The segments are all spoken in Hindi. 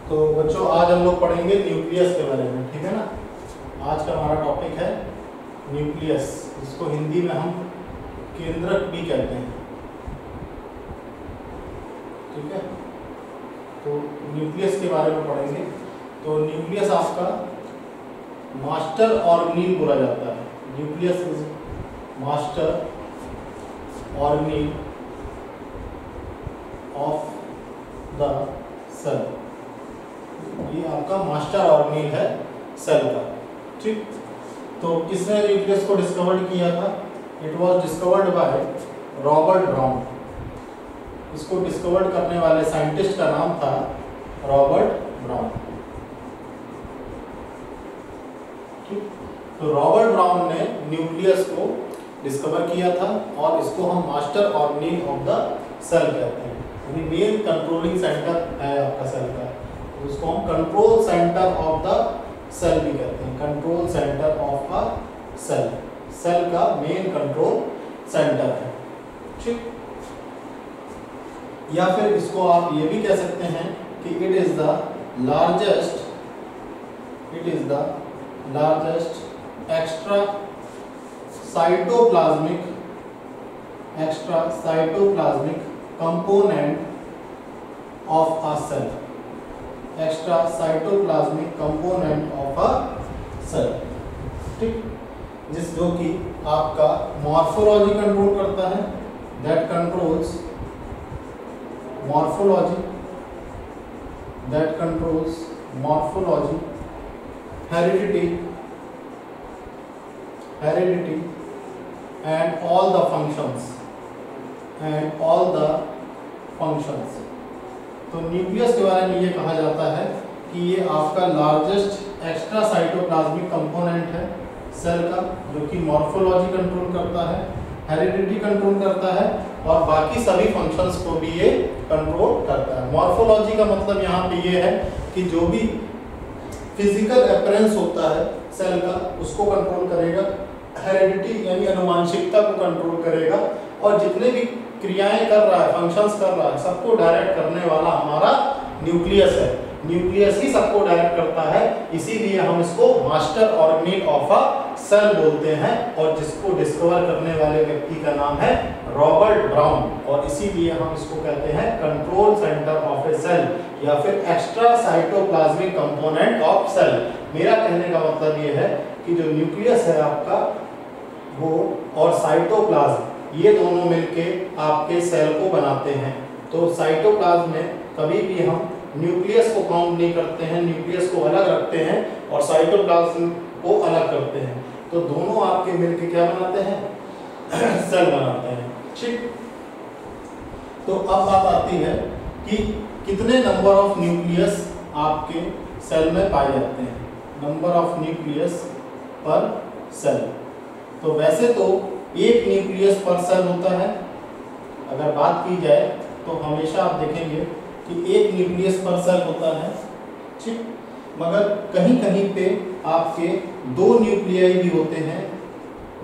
तो बच्चों आज हम लोग पढ़ेंगे न्यूक्लियस के बारे में, ठीक है ना। आज का हमारा टॉपिक है न्यूक्लियस, जिसको हिंदी में हम केंद्रक भी कहते हैं, ठीक है। तो न्यूक्लियस के बारे में पढ़ेंगे। तो न्यूक्लियस आपका मास्टर ऑर्गेनील बोला जाता है। Nucleus is master organelle of the cell. ये आपका मास्टर ऑर्गेनील है सेल का, ठीक। तो किसने न्यूक्लियस को डिस्कवर्ड किया था? It was discovered by Robert brown. इसको डिस्कवर्ड करने वाले साइंटिस्ट का नाम था रॉबर्ट ब्राउन, ठीक। तो रॉबर्ट ब्राउन ने न्यूक्लियस को डिस्कवर किया था और इसको हम master organelle of the cell कहते हैं। यानी मेन कंट्रोलिंग सेंटर है आपका सेल का, तो उसको हम control centre of the cell भी कहते हैं। Control centre of a cell, cell का मेन कंट्रोल सेंटर है, ठीक। या फिर इसको आप ये भी कह सकते हैं कि it is the largest extra cytoplasmic component of a cell. Extra cytoplasmic component of a cell, ठीक। जो कि आपका मॉर्फोलॉजी कंट्रोल करता है, that controls morphology, heredity and all the functions। तो न्यूक्लियस के बारे में ये कहा जाता है कि ये आपका लार्जेस्ट एक्स्ट्रा साइटोप्लाज्मिक कंपोनेंट है सेल का, जो कि मॉर्फोलॉजी कंट्रोल करता है, हेरिडिटी कंट्रोल करता है और बाकी सभी फंक्शंस को भी ये कंट्रोल करता है। मॉर्फोलॉजी का मतलब यहाँ पे ये है कि जो भी फिजिकल अपीयरेंस होता है सेल का उसको कंट्रोल करेगा, हेरिडिटी यानी अनुवांशिकता को कंट्रोल करेगा और जितने भी क्रियाएं कर रहा है, फंक्शंस कर रहा है, सबको डायरेक्ट करने वाला हमारा न्यूक्लियस है। न्यूक्लियस ही सबको डायरेक्ट करता है, इसीलिए हम इसको master organelle of a cell बोलते हैं और जिसको डिस्कवर करने वाले व्यक्ति का नाम है रॉबर्ट ब्राउन, और इसीलिए हम इसको कहते हैं control centre of a cell या फिर extra cytoplasmic component of cell. मेरा कहने का मतलब ये है कि जो न्यूक्लियस है आपका वो और साइटोप्लाज्म, ये दोनों मिलके आपके सेल को बनाते हैं। तो साइटोप्लाज्म में कभी भी हम न्यूक्लियस को काउंट नहीं करते हैं, न्यूक्लियस को अलग रखते हैं और साइटोप्लाज्म को अलग करते हैं। तो दोनों आपके मिलके क्या बनाते हैं? सेल बनाते हैं, ठीक। तो अब बात आती है कि कितने नंबर ऑफ न्यूक्लियस आपके सेल में पाए जाते हैं। नंबर ऑफ न्यूक्लियस पर सेल, तो वैसे तो एक न्यूक्लियस पर सेल होता है। अगर बात की जाए तो हमेशा आप देखेंगे कि एक न्यूक्लियस पर सेल होता है, ठीक। मगर कहीं कहीं पे आपके दो न्यूक्लियाई भी होते हैं।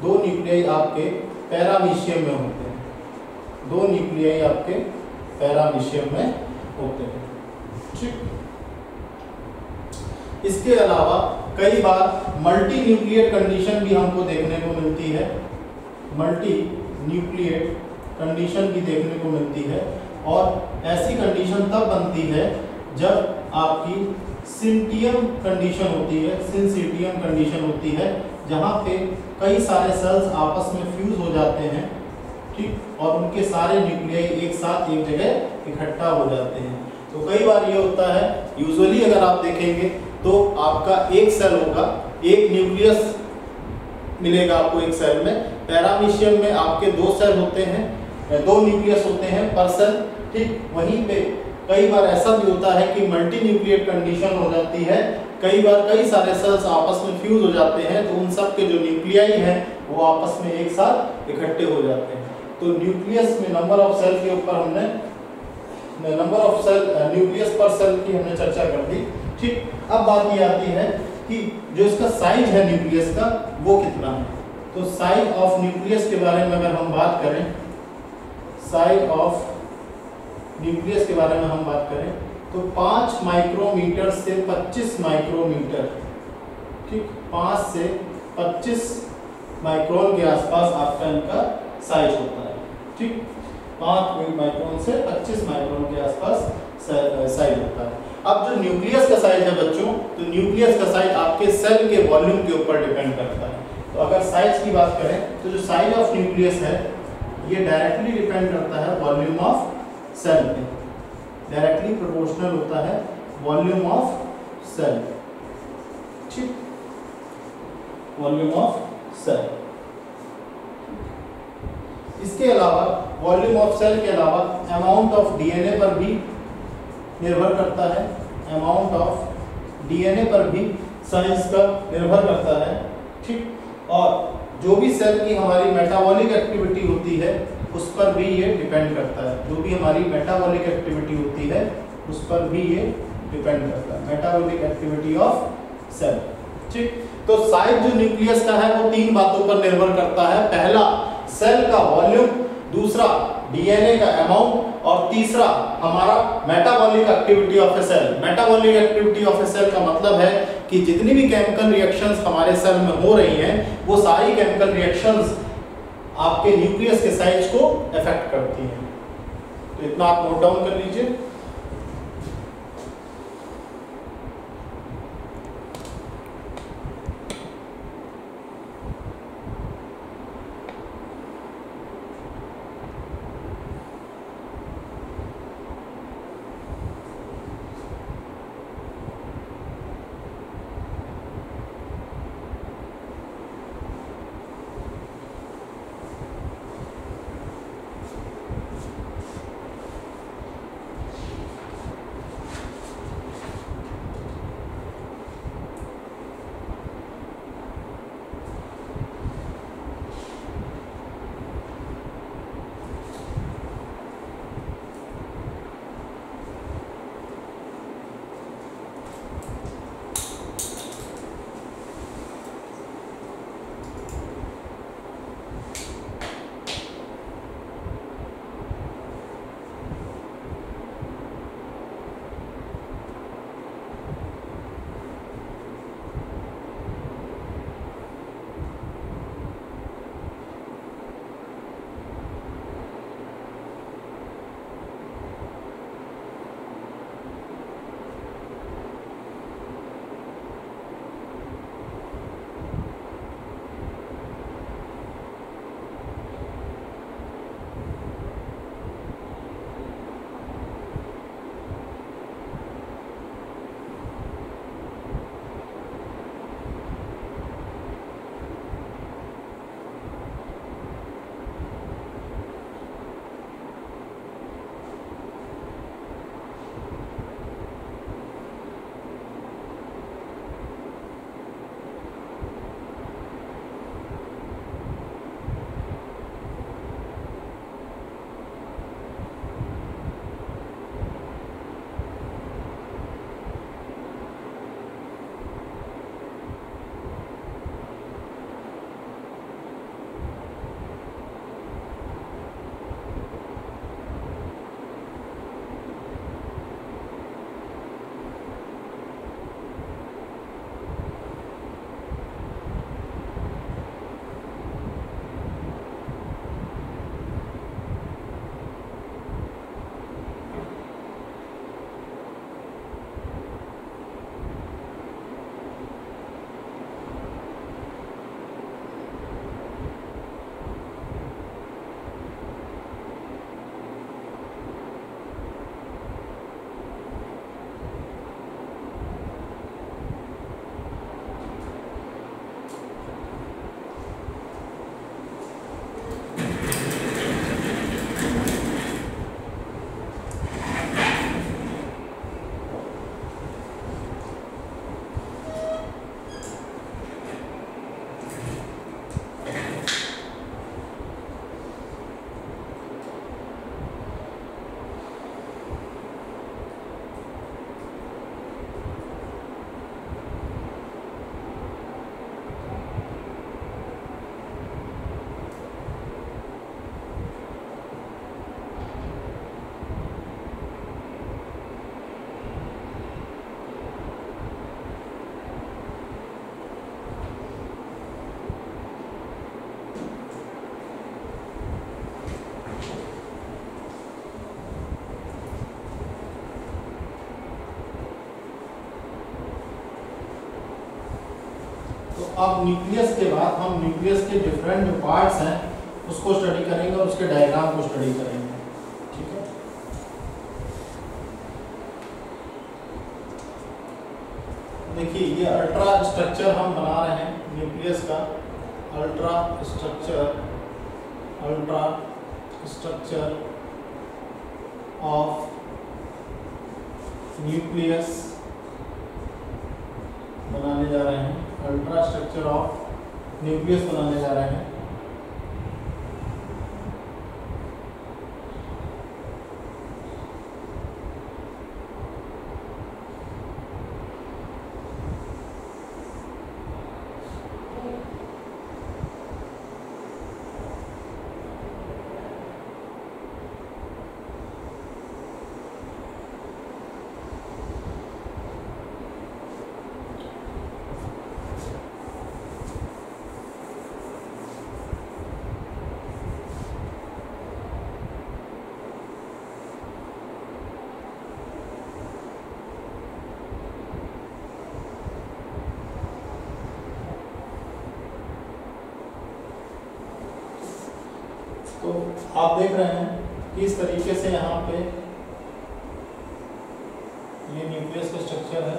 दो न्यूक्लियाई आपके पैरामीशियम में होते हैं, दो न्यूक्लियाई आपके पैरामीशियम में होते हैं, ठीक। इसके अलावा कई बार मल्टी न्यूक्लिएट कंडीशन भी हमको देखने को मिलती है। मल्टी न्यूक्लिएट कंडीशन भी देखने को मिलती है और ऐसी कंडीशन तब बनती है जब आपकी सिंटियम कंडीशन होती है, सिंसिटियम कंडीशन होती है, जहाँ पे कई सारे सेल्स आपस में फ्यूज हो जाते हैं, ठीक, और उनके सारे न्यूक्लियाई एक साथ एक जगह इकट्ठा हो जाते हैं। तो कई बार ये होता है, यूजुअली अगर आप देखेंगे तो आपका एक सेल होगा, एक न्यूक्लियस मिलेगा आपको एक सेल में। पैरामीशियम में आपके दो सेल होते हैं, दो न्यूक्लियस होते हैं पर सेल, ठीक। वहीं पे कई बार ऐसा भी होता है कि मल्टी न्यूक्लिएट कंडीशन हो जाती है। कई बार कई सारे सेल्स आपस में फ्यूज हो जाते हैं, तो उन सब के जो न्यूक्लियाई हैं वो आपस में एक साथ इकट्ठे हो जाते हैं। तो न्यूक्लियस में नंबर ऑफ सेल के ऊपर हमने नंबर ऑफ सेल न्यूक्लियस पर सेल की हमने चर्चा कर दी, ठीक। अब बात ये आती है कि जो इसका साइज है न्यूक्लियस का वो कितना है। तो साइज ऑफ न्यूक्लियस के बारे में अगर हम बात करें, साइज ऑफ न्यूक्लियस के बारे में हम बात करें तो 5 माइक्रोमीटर से 25 माइक्रोमीटर, ठीक, 5 से 25 माइक्रोन के आसपास आपका इनका साइज होता है, ठीक, 5 माइक्रोन से 25 माइक्रोन के आसपास साइज होता है। अब जो न्यूक्लियस का साइज है बच्चों, तो न्यूक्लियस का साइज आपके सेल के वॉल्यूम के ऊपर डिपेंड करता है। तो अगर साइज की बात करें तो जो साइज ऑफ न्यूक्लियस है ये डायरेक्टली डिपेंड करता है वॉल्यूम ऑफ सेल पे, डायरेक्टली प्रोपोर्शनल होता है वॉल्यूम ऑफ सेल, ठीक, वॉल्यूम ऑफ सेल। इसके अलावा वॉल्यूम ऑफ सेल के अलावा अमाउंट ऑफ डीएनए पर भी निर्भर करता है, अमाउंट ऑफ डीएनए पर भी साइज का निर्भर करता है, ठीक, और जो भी सेल की हमारी मेटाबॉलिक एक्टिविटी होती है उस पर भी ये डिपेंड करता है, जो भी हमारी मेटाबॉलिक एक्टिविटी होती है उस पर भी ये डिपेंड करता है, मेटाबॉलिक एक्टिविटी ऑफ सेल, ठीक। तो साइज जो न्यूक्लियस का है वो 3 बातों पर निर्भर करता है, पहला सेल का वॉल्यूम, दूसरा डीएनए का अमाउंट, और तीसरा हमारा metabolic activity of a cell. Metabolic activity of a cell का मतलब है कि जितनी भी केमिकल रिएक्शंस हमारे सेल में हो रही हैं वो सारी केमिकल रिएक्शंस आपके न्यूक्लियस के साइज को अफेक्ट करती हैं। तो इतना आप नोट डाउन कर लीजिए। अब न्यूक्लियस के बाद हम न्यूक्लियस के डिफरेंट जो पार्ट्स हैं उसको स्टडी करेंगे और उसके डायग्राम को स्टडी करेंगे। ठीक है, देखिए ये अल्ट्रा स्ट्रक्चर हम बना रहे हैं न्यूक्लियस का। अल्ट्रा स्ट्रक्चर ऑफ न्यूक्लियस बनाने जा रहे हैं। अल्ट्रा स्ट्रक्चर ऑफ न्यूक्लियस बनाने जा रहे हैं। तो आप देख रहे हैं कि इस तरीके से यहाँ पे ये न्यूक्लियस का स्ट्रक्चर है।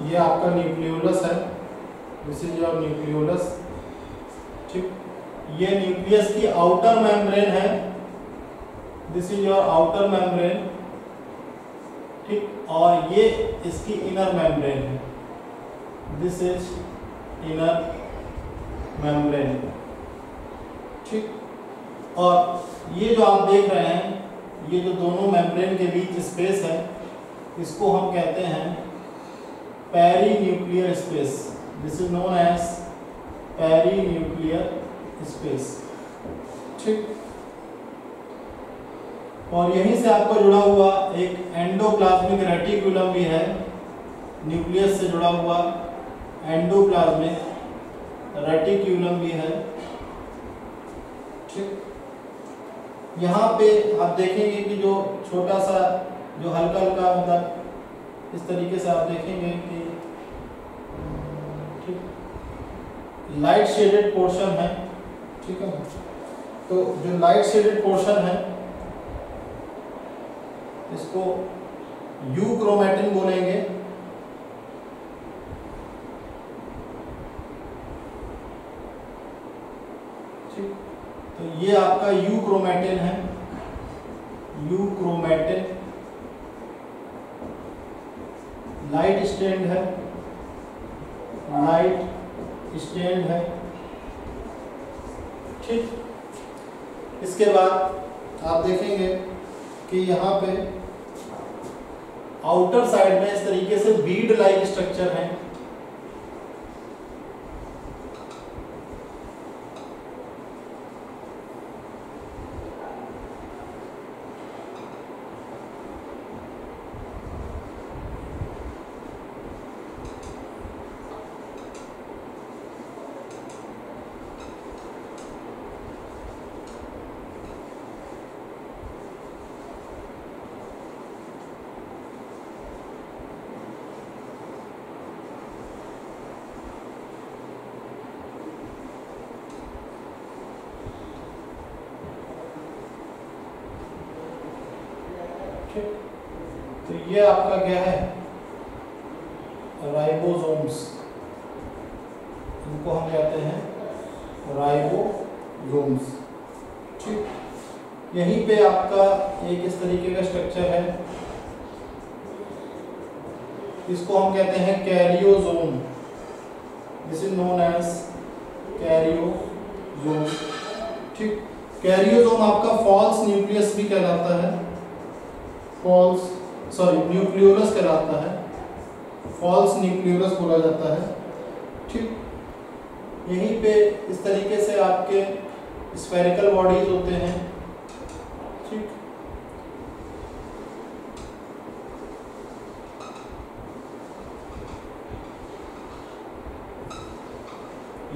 ये आपका न्यूक्लियोलस है, दिस इज योर न्यूक्लियोलस। ठीक, ये न्यूक्लियस की आउटर मेम्ब्रेन है, this is your outer membrane. ठीक, और ये इसकी इनर मेम्ब्रेन है, दिस इज इनर मेम्ब्रेन। ठीक, और ये जो आप देख रहे हैं, ये जो दोनों मेम्ब्रेन के बीच स्पेस है, इसको हम कहते हैं perinuclear space. This is known as perinuclear space. ठीक, और यहीं से आपको जुड़ा हुआ एक एंडोप्लाज्मिक रेटिकुलम भी है, न्यूक्लियस से जुड़ा हुआ एंडोप्लाज्मिक रेटिकुलम भी है। ठीक, यहाँ पे आप देखेंगे कि जो छोटा सा जो हल्का हल्का मतलब इस तरीके से आप देखेंगे कि ठीक लाइट शेडेड पोर्शन है। ठीक है, तो जो लाइट शेडेड पोर्शन है इसको यूक्रोमैटिन बोलेंगे। ठीक, तो ये आपका यूक्रोमैटिन है, यूक्रोमैटिन लाइट स्टैंड है, लाइट स्टैंड है। ठीक, इसके बाद आप देखेंगे कि यहाँ पे आउटर साइड में इस तरीके से बीड लाइक स्ट्रक्चर है। ठीक, तो ये आपका क्या है, राइबोसोम्स, इनको हम कहते हैं राइबोसोम्स। ठीक, यहीं पे आपका एक इस तरीके का स्ट्रक्चर है, इसको हम कहते हैं karyosome. This is known as karyosome. ठीक, कैरियोसोम आपका फॉल्स न्यूक्लियस भी कहलाता है, न्यूक्लियोलस कहलाता है, फॉल्स न्यूक्लियोलस बोला जाता है। ठीक, यहीं पे इस तरीके से आपके स्फेरिकल बॉडीज होते हैं। ठीक,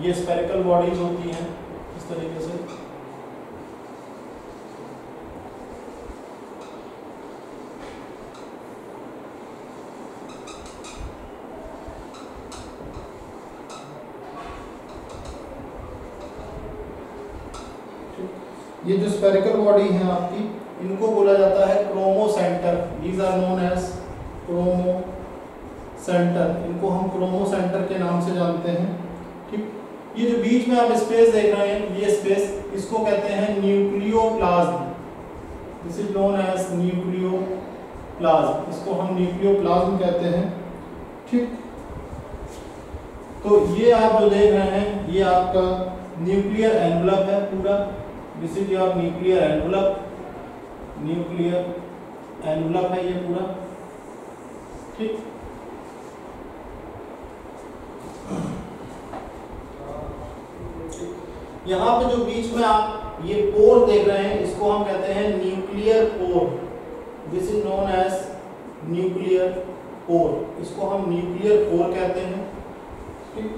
ये स्फेरिकल बॉडीज होती हैं इस तरीके से। ये जो स्फेरिकल बॉडी है आपकी, इनको बोला जाता है क्रोमोसेंटर। दीज आर नोन एज क्रोमोसेंटर, इनको हम क्रोमोसेंटर के नाम से जानते हैं। ठीक, ये जो बीच में आप स्पेस देख रहे हैं, ये स्पेस, इसको कहते हैं nucleoplasm. This is known as nucleoplasm, इसको हम न्यूक्लियोप्लाज्म कहते हैं। ठीक, तो ये आप जो देख रहे हैं, ये आपका न्यूक्लियर एनवलप है पूरा। This is your nuclear envelope, nuclear envelope है ये पूरा। ठीक, यहाँ पे जो बीच में आप ये पोर देख रहे हैं, इसको हम कहते हैं nuclear pore. This is known as nuclear pore, इसको हम न्यूक्लियर पोर कहते हैं। ठीक,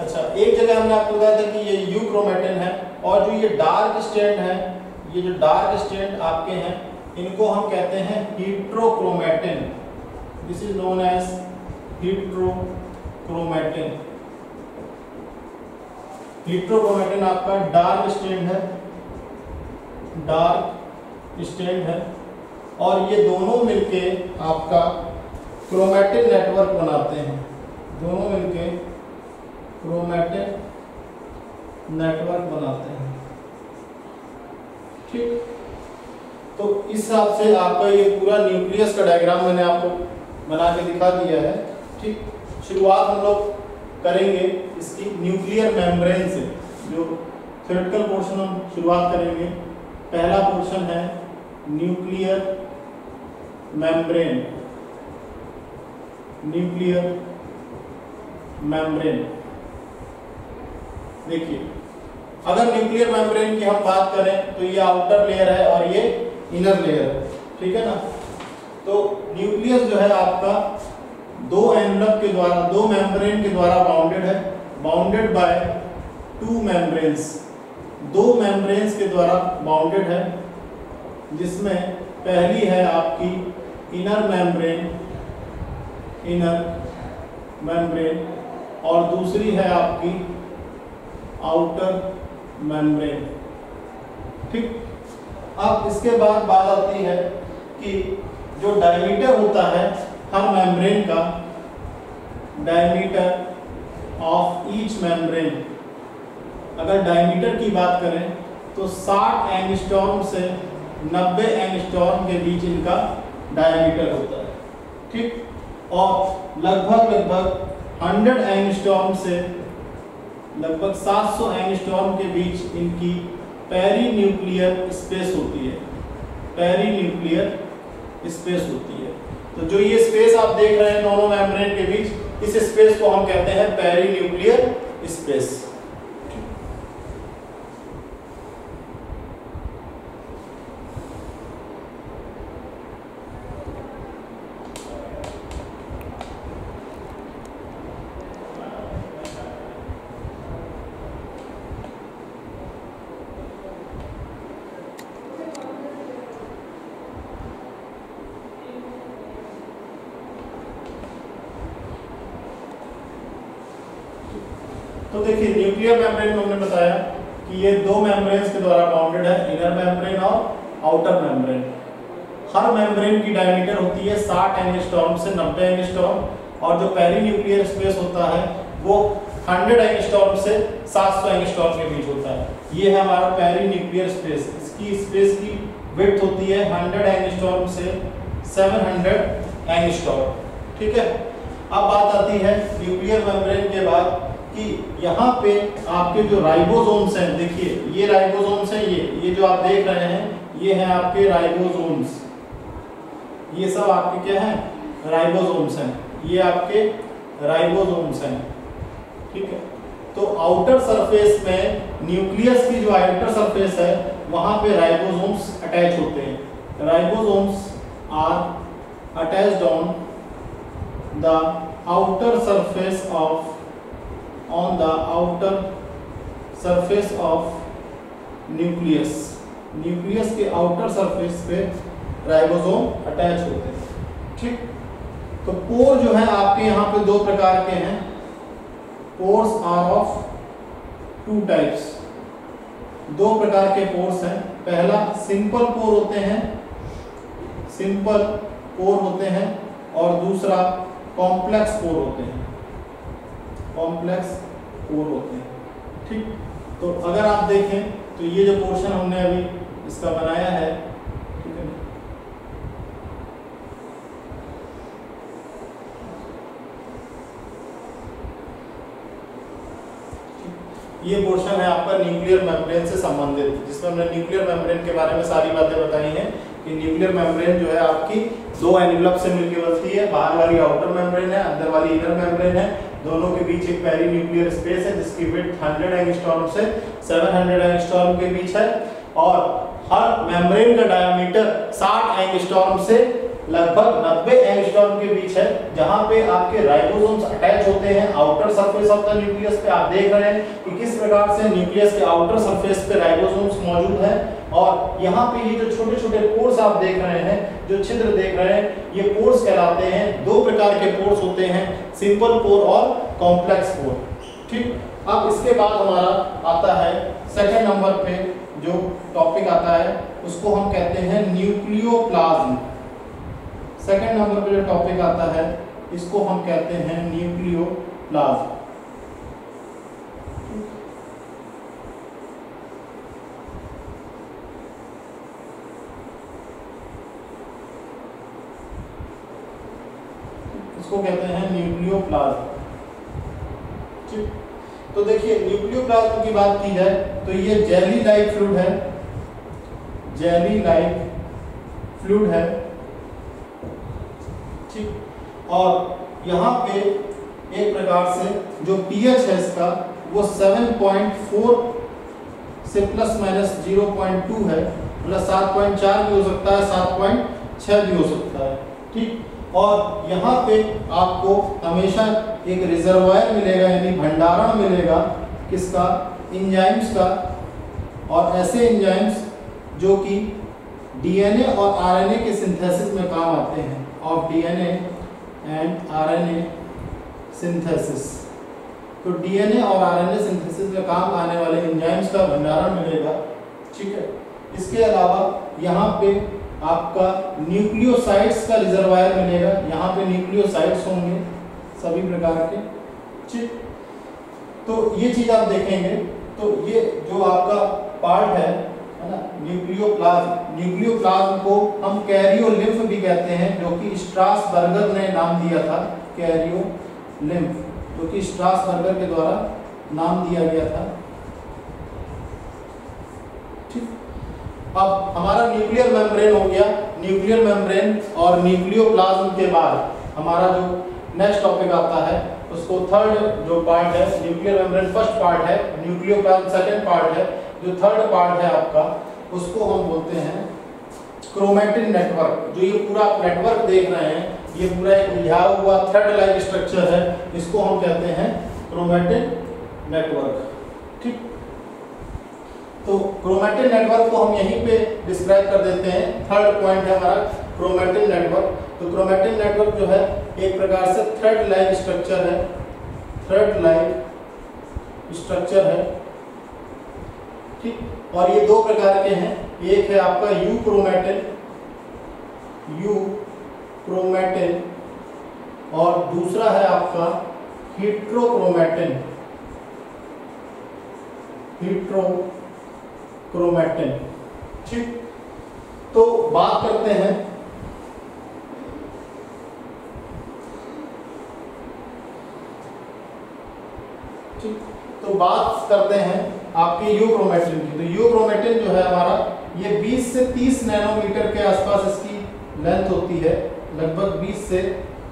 अच्छा, एक जगह हमने आपको बताया था कि ये यूक्रोमेटिन है, और जो ये डार्क स्टैंड है, ये जो डार्क स्टैंड आपके हैं, इनको हम कहते हैं heterochromatin. This is known as heterochromatin. Heterochromatin आपका डार्क स्टैंड है, डार्क स्टैंड है, और ये दोनों मिलके आपका क्रोमेटिन नेटवर्क बनाते हैं। दोनों मिलके क्रोमेटिन नेटवर्क बनाते हैं। ठीक, तो इस हिसाब से आपका ये पूरा न्यूक्लियस का डायग्राम मैंने आपको बना के दिखा दिया है। ठीक, शुरुआत हम लोग करेंगे इसकी न्यूक्लियर मेम्ब्रेन से। जो थ्योरेटिकल पोर्शन हम शुरुआत करेंगे, पहला पोर्शन है न्यूक्लियर मेम्ब्रेन। न्यूक्लियर मेम्ब्रेन, देखिए, अगर न्यूक्लियर मेम्ब्रेन की हम बात करें तो ये आउटर लेयर है और ये इनर लेयर है। ठीक है ना, तो न्यूक्लियस जो है आपका दो एनवलप के द्वारा, दो मेम्ब्रेन के द्वारा बाउंडेड है, बाउंडेड बाय टू मेम्ब्रेन्स, दो मेम्ब्रेन्स के द्वारा बाउंडेड है, जिसमें पहली है आपकी इनर मेम्ब्रेन, इनर मेम्ब्रेन, और दूसरी है आपकी आउटर मेम्ब्रेन। ठीक, अब इसके बाद बात आती है कि जो डायमीटर होता है हर मेम्ब्रेन का, डायमीटर ऑफ ईच मेम्ब्रेन, अगर डायमीटर की बात करें तो 60 एंगस्ट्रॉम से 90 एंगस्ट्रॉम के बीच इनका डायमीटर होता है। ठीक, और लगभग 100 एंगस्ट्रॉम से लगभग 700 एंगस्ट्रॉम के बीच इनकी पेरीन्यूक्लियर स्पेस होती है, पेरीन्यूक्लियर स्पेस होती है। तो जो ये स्पेस आप देख रहे हैं दोनों मेम्ब्रेन के बीच, इस स्पेस को हम कहते हैं पेरीन्यूक्लियर स्पेस। तो देखिए, न्यूक्लियर मेम्ब्रेन में हमने बताया कि ये दो मेम्ब्रेन्स के द्वारा बाउंडेड है, इनर मेम्ब्रेन और आउटर मेम्ब्रेन। हर मेम्ब्रेन की डायमीटर होती है 60 एंगस्ट्रॉम से 90 एंगस्ट्रॉम, और जो पेरीन्यूक्लियर स्पेस होता है वो 100 एंगस्ट्रॉम से 700 एंगस्ट्रॉम के बीच होता है। ये है हमारा पेरीन्यूक्लियर स्पेस। इसकी स्पेस की विड्थ होती है 100 एंगस्ट्रॉम से 700 एंगस्ट्रॉम। ठीक है, अब बात आती है न्यूक्लियर मेम्ब्रेन के बाद कि यहाँ पे आपके जो राइबोसोम्स हैं, देखिए ये राइबोसोम्स हैं, ये जो आप देख रहे हैं ये हैं आपके राइबोसोम्स। ये सब आपके क्या हैं? राइबोसोम्स हैं। ये आपके राइबोसोम्स हैं। ठीक है, तो आउटर सरफेस में न्यूक्लियस की जो आउटर सरफेस है वहां पे राइबोसोम्स अटैच होते हैं। Ribosomes are attached on the outer surface of nucleus. Nucleus के आउटर सरफेस पे राइबोसोम अटैच होते हैं। ठीक, तो पोर जो है आपके यहाँ पे दो प्रकार के हैं। Pores are of two types. दो प्रकार के पोर्स हैं। पहला सिंपल पोर होते हैं, सिंपल पोर होते हैं, और दूसरा कॉम्प्लेक्स पोर होते हैं, कॉम्प्लेक्स पोर होते हैं। ठीक, तो अगर आप देखें तो ये जो पोर्शन हमने अभी इसका बनाया है, ठीक है, ये पोर्शन है आपका न्यूक्लियर मेम्ब्रेन से संबंधित, जिसमें हमने न्यूक्लियर मेम्ब्रेन के बारे में सारी बातें बताई हैं कि न्यूक्लियर मेम्ब्रेन जो है आपकी दो एनवलप से मिलकर बनती है। बाहर वाली आउटर मेम्ब्रेन है, अंदर वाली इनर मेम्ब्रेन है। दोनों के बीच एक पेरीन्यूक्लियर स्पेस है जिसकी विड्थ 100 एंगस्ट्रॉम से 700 एंगस्ट्रॉम के बीच है, और हर मेम्ब्रेन का डायमीटर 60 एंगस्ट्रॉम से लगभग 90 एंगस्ट्रॉम के बीच है, जहां पे आपके राइबोसोम्स अटैच होते हैं outer surface of the nucleus पे। आप देख रहे हैं कि किस प्रकार से न्यूक्लियस के आउटर सरफेस पे राइबोसोम्स मौजूद है, और यहाँ पे ये जो छोटे छोटे पोर्स आप देख रहे हैं, जो छिद्र देख रहे हैं, ये पोर्स कहलाते हैं। दो प्रकार के पोर्स होते हैं, सिंपल पोर और कॉम्प्लेक्स पोर। ठीक, अब इसके बाद हमारा आता है सेकंड नंबर पे जो टॉपिक आता है उसको हम कहते हैं न्यूक्लियोप्लाज्म। सेकंड नंबर पे जो टॉपिक आता है इसको हम कहते हैं न्यूक्लियोप्लाज्म। इसको कहते हैं न्यूक्लियोप्लाज्म। ठीक, तो देखिए न्यूक्लियोप्लाज्म की बात की जाए तो ये जेली लाइक फ्लूइड है, जेली लाइक फ्लूइड है। ठीक, और यहाँ पे एक प्रकार से जो pH है इसका वो 7.4 से प्लस माइनस 0.2 है, मतलब 7.4 भी हो सकता है, 7.6 भी हो सकता है। ठीक, और यहाँ पे आपको हमेशा एक रिजर्वायर मिलेगा, यानी भंडारण मिलेगा किसका? एंजाइम्स का, और ऐसे एंजाइम्स जो कि डीएनए और आरएनए के सिंथेसिस में काम आते हैं, of DNA and RNA synthesis. तो डीएनए और आरएनए सिंथेसिस में काम आने वाले एंजाइम्स का भंडारण मिलेगा। ठीक है, इसके अलावा यहाँ पे आपका न्यूक्लियोसाइड्स का रिजर्वायर मिलेगा। यहाँ पे न्यूक्लियोसाइड्स होंगे सभी प्रकार के। ठीक, तो ये चीज आप देखेंगे। तो ये जो आपका पार्ट है ना, न्यूक्लियोप्लाज्म, न्यूक्लियोप्लाज्म को हम कैरियोलिम्फ भी कहते हैं, जो कि स्ट्रासबर्गर ने नाम दिया था, कैरियोलिम्फ, जो कि स्ट्रासबर्गर के द्वारा नाम दिया गया था। ठीक, अब हमारा न्यूक्लियर मेम्ब्रेन हो गया। न्यूक्लियर मेम्ब्रेन और न्यूक्लियोप्लाज्म के बाद हमारा जो नेक्स्ट टॉपिक आता है उसको थर्ड जो पार्ट है, न्यूक्लियर मेम्ब्रेन फर्स्ट पार्ट है, न्यूक्लियोप्लाज्म सेकंड पार्ट है। जो थर्ड पार्ट है आपका उसको हम बोलते हैं क्रोमैटिन नेटवर्क। जो ये पूरा नेटवर्क देख रहे हैं, ये पूरा एक उलझा हुआ थ्रेड लाइक स्ट्रक्चर है, इसको हम कहते हैं क्रोमैटिन नेटवर्क। ठीक, तो क्रोमैटिन नेटवर्क को हम यहीं पे डिस्क्राइब कर देते हैं। थर्ड पॉइंट है हमारा क्रोमैटिन नेटवर्क। तो क्रोमैटिन नेटवर्क जो है एक प्रकार से थ्रेड लाइक स्ट्रक्चर है, थ्रेड लाइक स्ट्रक्चर है। ठीक। और ये दो प्रकार के हैं, एक है आपका यू क्रोमेटिन और दूसरा है आपका हिट्रोक्रोमेटिन। ठीक, तो बात करते हैं आपके यूक्रोमेटिन की। तो यूक्रोमेटिन जो है हमारा, ये 20 से 30 नैनोमीटर के आसपास इसकी लेंथ होती है, लगभग 20 से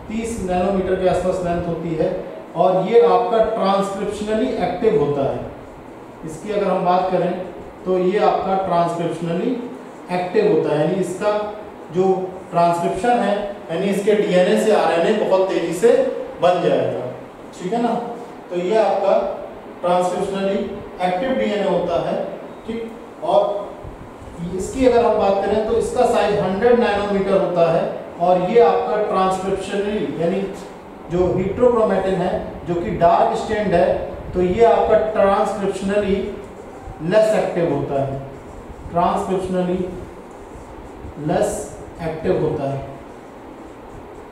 30 नैनोमीटर के आसपास लेंथ होती है, और ये आपका ट्रांसक्रिप्शनली एक्टिव होता है। इसकी अगर हम बात करें तो ये आपका ट्रांसक्रिप्शनली एक्टिव होता है, यानी इसका जो ट्रांसक्रिप्शन है, यानी इसके डीएनए से आरएनए बहुत तेजी से बन जाएगा। ठीक है ना, तो ये आपका ट्रांसक्रिप्शनली एक्टिव डीएनए होता है। ठीक, और इसकी अगर हम बात करें तो इसका साइज 100 नैनोमीटर होता है, और ये आपका ट्रांसक्रिप्शनली यानी जो हिट्रोक्रोमेटिन है जो कि डार्क स्टेन्ड है, तो ये आपका ट्रांसक्रिप्शनली लेस एक्टिव होता है, ट्रांसक्रिप्शनली लेस एक्टिव होता है।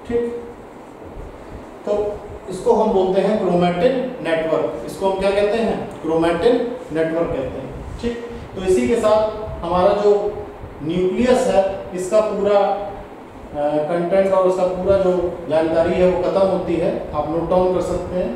ठीक, तो इसको हम बोलते हैं क्रोमेटिन नेटवर्क। इसको हम क्या कहते हैं? क्रोमेटिन नेटवर्क कहते हैं। ठीक, तो इसी के साथ हमारा जो न्यूक्लियस है इसका पूरा कंटेंट और उसका पूरा जो जानकारी है वो खत्म होती है। आप नोट डाउन कर सकते हैं।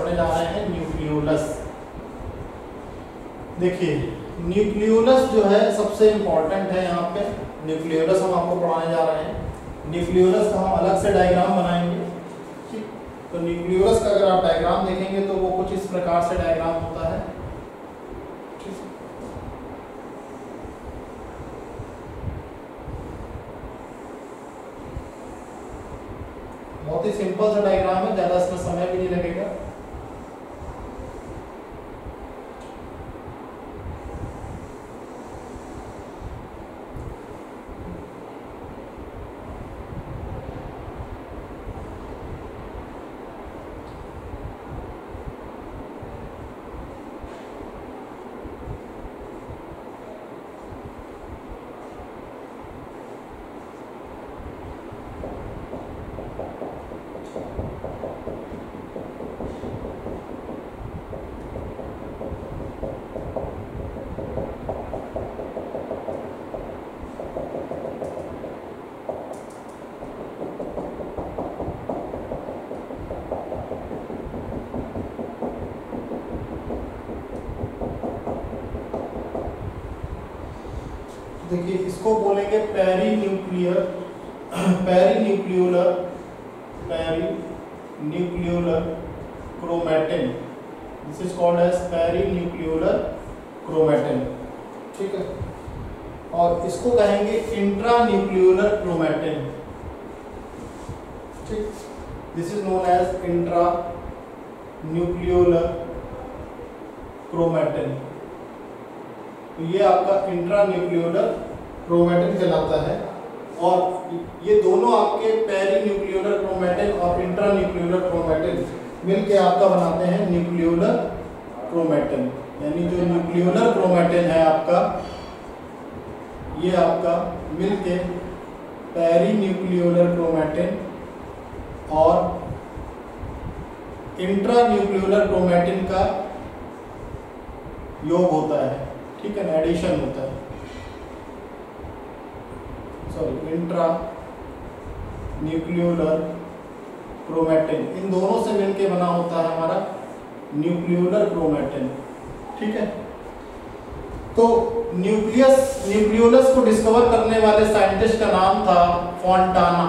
पढ़ने जा रहे हैं न्यूक्लियोलस। देखिए न्यूक्लियोलस जो है सबसे इम्पोर्टेंट है यहाँ पे। न्यूक्लियोलस हम आपको पढ़ाने जा रहे हैं। न्यूक्लियोलस का हम अलग से डायग्राम बनाएंगे, ठीक। तो न्यूक्लियोलस का अगर आप डायग्राम देखेंगे तो वो कुछ इस प्रकार से डायग्राम होता है, ठीक। बहुत ही सिंपल सा डायग्राम है, ज्यादा इसमें समय भी नहीं लगेगा। देखिए इसको बोलेंगे perinuclear chromatin. This is called as perinuclear chromatin, ठीक है। और इसको कहेंगे इंट्रान्यूक्लियर क्रोमैटिन, ठीक। This is known as intranuclear chromatin. तो ये आपका इंट्रान्यूक्लियर क्रोमैटिन कहलाता है। और ये दोनों आपके पेरीन्यूक्लियर क्रोमैटिन और इंट्रान्यूक्लियर क्रोमैटिन मिलके आपका बनाते हैं न्यूक्लियर क्रोमैटिन। यानी जो न्यूक्लियर क्रोमैटिन है आपका, ये आपका मिलके पेरीन्यूक्लियर क्रोमैटिन और इंट्रान्यूक्लियर क्रोमैटिन का योग होता है, ठीक है, एडिशन होता है। सॉरी, इंट्रान्यूक्लियर क्रोमैटिन, इन दोनों से मिलके बना होता है हमारा न्यूक्लियर क्रोमैटिन, ठीक है। तो न्यूक्लियोलस को डिस्कवर करने वाले साइंटिस्ट का नाम था फोंटाना।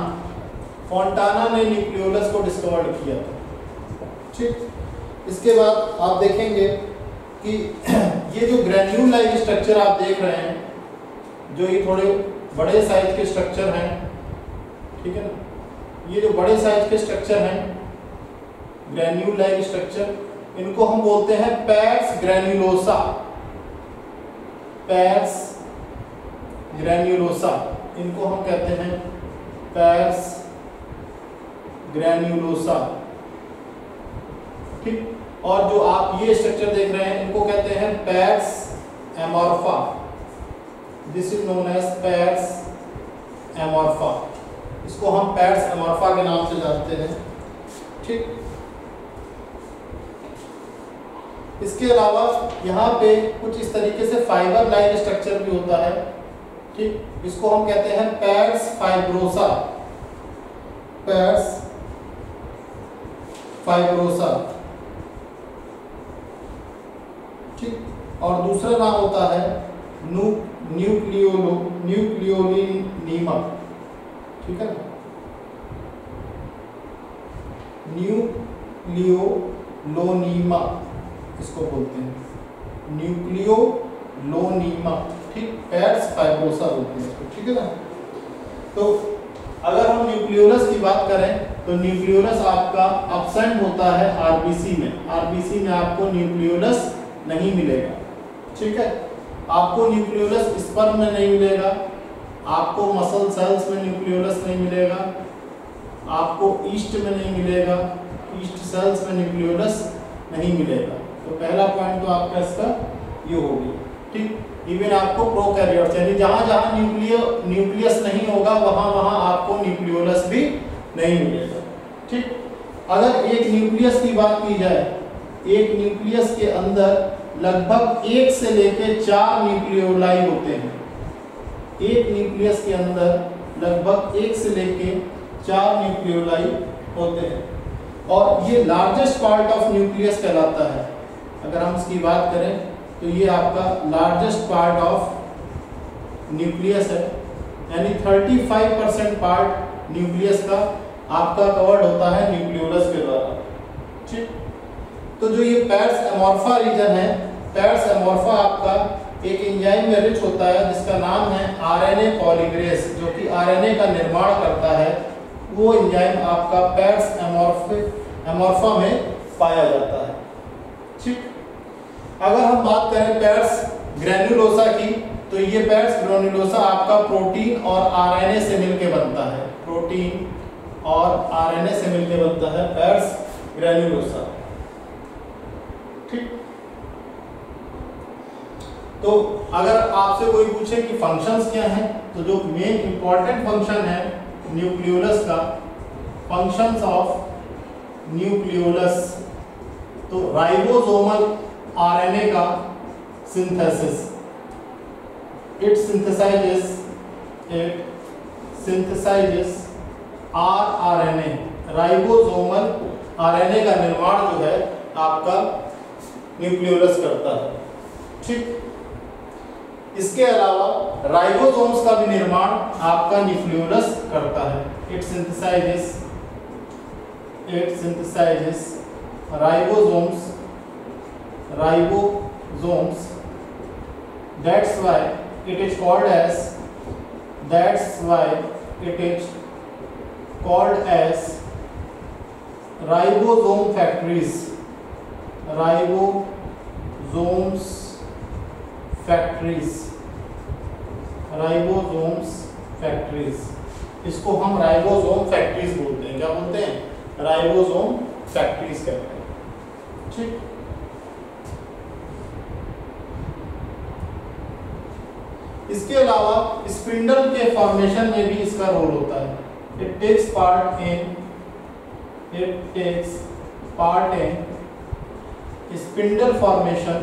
फोंटाना ने न्यूक्लियोलस को डिस्कवर किया था, ठीक। इसके बाद आप देखेंगे कि ये जो ग्रेन्यूल लाइक स्ट्रक्चर आप देख रहे हैं, जो ये थोड़े बड़े साइज के स्ट्रक्चर हैं, ठीक है ना, ये जो बड़े साइज के स्ट्रक्चर हैं ग्रेन्यूल लाइक स्ट्रक्चर, इनको हम बोलते हैं पैक्स ग्रेन्युलोसा। पैक्स ग्रेन्युलोसा, इनको हम कहते हैं पैक्स ग्रेन्युलोसा, ठीक। और जो आप ये स्ट्रक्चर देख रहे हैं इनको कहते हैं pars amorpha. This is known as pars amorpha. इसको हम पैक्स एमॉर्फा के नाम से जानते हैं, ठीक। इसके अलावा यहाँ पे कुछ इस तरीके से फाइबर लाइन स्ट्रक्चर भी होता है, ठीक। इसको हम कहते हैं पैक्स फाइब्रोसा। पैक्स फाइब्रोसा, ठीक। और दूसरा नाम होता है न्यूक्लियोलिनीमा, ठीक है। न्यूक्लियोलोनीमा इसको बोलते हैं, न्यूक्लियोलोनीमा, ठीक। पैक्स फाइब्रोसा बोलते हैं इसको, ठीक है ना। तो अगर हम न्यूक्लियोलस की बात करें तो न्यूक्लियोलस आपका एब्सेंट होता है आरबीसी में। आरबीसी में आपको न्यूक्लियोलस नहीं मिलेगा, ठीक है। आपको न्यूक्लियोलस स्पर्म में नहीं मिलेगा, आपको मसल सेल्स में न्यूक्लियोलस नहीं मिलेगा, आपको ईस्ट में नहीं मिलेगा, ईस्ट सेल्स में न्यूक्लियोलस नहीं मिलेगा। तो पहला पॉइंट तो आपका इसका ये हो गया, ठीक। इवन आपको प्रोकैरियोट्स यानी जहां जहां न्यूक्लियस नहीं होगा वहां आपको न्यूक्लियोलस भी नहीं मिलेगा, ठीक। अगर एक न्यूक्लियस की बात की जाए, एक न्यूक्लियस के अंदर लगभग 1 से लेकर 4 न्यूक्लियोलाई होते हैं। एक न्यूक्लियस के अंदर लगभग 1 से लेकर 4 न्यूक्लियोलाई होते हैं। और ये लार्जेस्ट पार्ट ऑफ न्यूक्लियस कहलाता है। अगर हम इसकी बात करें तो ये आपका लार्जेस्ट पार्ट ऑफ न्यूक्लियस है, यानी 35% पार्ट न्यूक्लियस का आपका कवर्ड होता है न्यूक्लियोलस के द्वारा। ठीक, तो जो ये पेर्स एमोर्फा रीजन है, पेर्स एमोर्फा आपका एक एंजाइम में रिच होता है जिसका नाम है आरएनए पॉलीमरेज, जो कि आरएनए का निर्माण करता है। वो एंजाइम आपका पेर्स एमोर्फा में पाया जाता है। ठीक, अगर हम बात करें पेर्स ग्रैन्युलोसा की, तो ये पेर्स ग्रैन्युलोसा आपका प्रोटीन और आरएनए से मिलकर बनता है। प्रोटीन और आरएनए से मिलकर बनता है पेर्स ग्रैन्युलोसा। ठीक, तो अगर आपसे कोई पूछे कि फंक्शंस क्या हैं, तो जो मेन इंपॉर्टेंट फंक्शन है न्यूक्लियोलस का, फंक्शंस ऑफ न्यूक्लियोलस, तो राइबोसोमल आरएनए का synthesis, it synthesises RNA, ribosomal RNA का निर्माण जो है आपका न्यूक्लियोलस करता है। ठीक, इसके अलावा राइबोसोम्स का भी निर्माण आपका न्यूक्लियोलस करता है। It synthesises ribosomes, that's why it is called as ribosome factories, ribosomes factories, इसको हम राइबोसोम फैक्ट्रीज बोलते हैं। क्या बोलते हैं? राइबोसोम फैक्ट्रीज कहते हैं। ठीक, इसके अलावा स्पिंडल के फॉर्मेशन में भी इसका रोल होता है। It takes part in spindle formation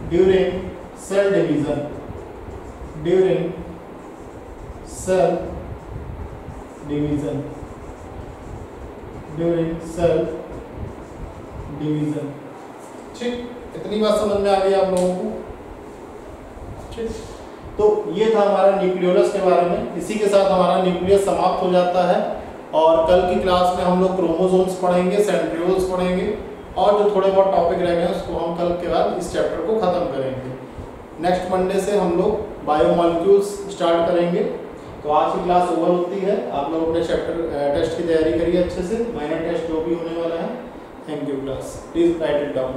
during cell division, ठीक, इतनी बात समझ में आ गई आप लोगों को? ठीक, तो ये था हमारा न्यूक्लियोलस के बारे में। इसी के साथ हमारा न्यूक्लियस समाप्त हो जाता है और कल की क्लास में हम लोग क्रोमोसोम्स पढ़ेंगे, सेंट्रियोल्स पढ़ेंगे और जो थोड़े बहुत टॉपिक रह गए उसको हम कल के बाद इस चैप्टर को खत्म करेंगे। नेक्स्ट मंडे से हम लोग बायोमॉलिक्यूल्स स्टार्ट करेंगे। तो आज की क्लास ओवर होती है। आप लोग अपने चैप्टर टेस्ट की तैयारी करिए अच्छे से, माइनर टेस्ट जो भी होने वाला है। Thank you class, please right it down.